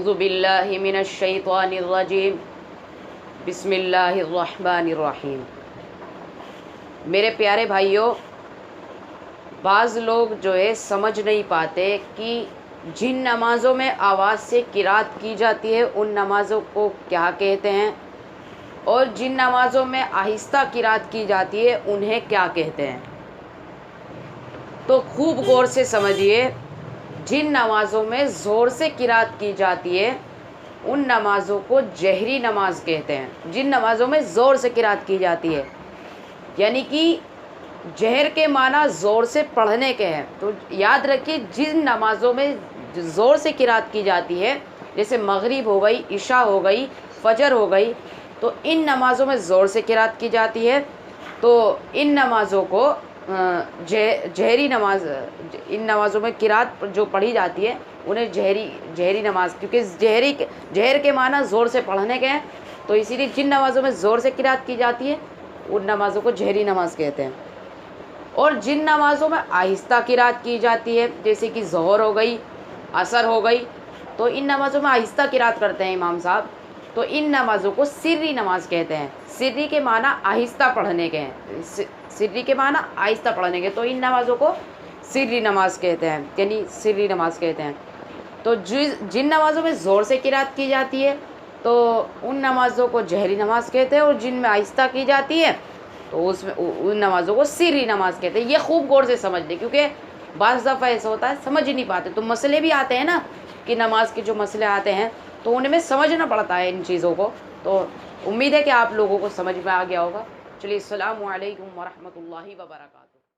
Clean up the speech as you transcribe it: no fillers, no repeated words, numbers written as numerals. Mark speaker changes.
Speaker 1: اعوذ باللہ من الشیطان الرجیم بسم اللہ الرحمن الرحیم۔ میرے پیارے بھائیوں، بعض لوگ جو ہے سمجھ نہیں پاتے کہ جن نمازوں میں آواز سے قرات کی جاتی ہے ان نمازوں کو کیا کہتے ہیں، اور جن نمازوں میں آہستہ قرات کی جاتی ہے انہیں کیا کہتے ہیں۔ تو خوب غور سے سمجھیے، جن نمازوں میں زور سے قرات کی جاتی ہے ان نمازوں کو جہری نماز کہتے ہیں۔ جن نمازوں میں زور سے قرات کی جاتی ہے، یعنی کہ جہر کے معنی زور سے پڑھنے کے ہیں، تو یاد رکھیے جن نمازوں میں زور سے قرات کی جاتی ہے، جیسے مغرب ہو گئی، عشاء ہو گئی، فجر ہو گئی، تو ان نمازوں میں زور سے قرات کی جاتی ہے، تو ان نمازوں کو جہری نماز، ان نمازوں میں قرات جو پڑھی جاتی ہے انہیں جہری نماز، کیونکہ جہر کے معنی زور سے پڑھنے کے ہیں، تو اسی لیے جن نمازوں میں زور سے قرات کی جاتی ہے ان نمازوں کو جہری نماز کہتے ہیں۔ اور جن نمازوں میں آہستہ قرات کی جاتی ہے، جیسے کہ ظہر ہو گئی، عصر ہو گئی، تو ان نمازوں میں آہستہ قرات کرتے ہیں امام صاحب، تو ان نمازوں کو سری نماز کہتے ہیں۔ سری کے معنی آہستہ پڑھنے کے ہیں، سری کے معنی آہستہ پڑھنے کے، تو ان نمازوں کو سری نماز کہتے ہیں، یعنی سری نماز کہتے ہیں۔ تو جن نمازوں میں زور سے قرات کی جاتی ہے تو ان نمازوں کو جہری نماز کہتے ہیں، اور جن میں آہستہ کی جاتی ہے تو ان نمازوں کو سری نماز کہتے ہیں۔ یہ خوب غور سے سمجھ لیں، کیونکہ بعض دفعہ ایسا ہوتا ہے سمجھ ہی نہیں پاتے، تو مسئلے بھی آتے ہیں نا کہ نماز کے جو مسئلے آتے ہیں تو ان میں سمجھنا پڑتا ہے ان چیزوں کو۔ تو امید ہے کہ آپ لوگوں کو سمجھ میں آ گیا ہوگا۔ چلیے، السلام علیکم ورحمۃ اللہ وبرکاتہ۔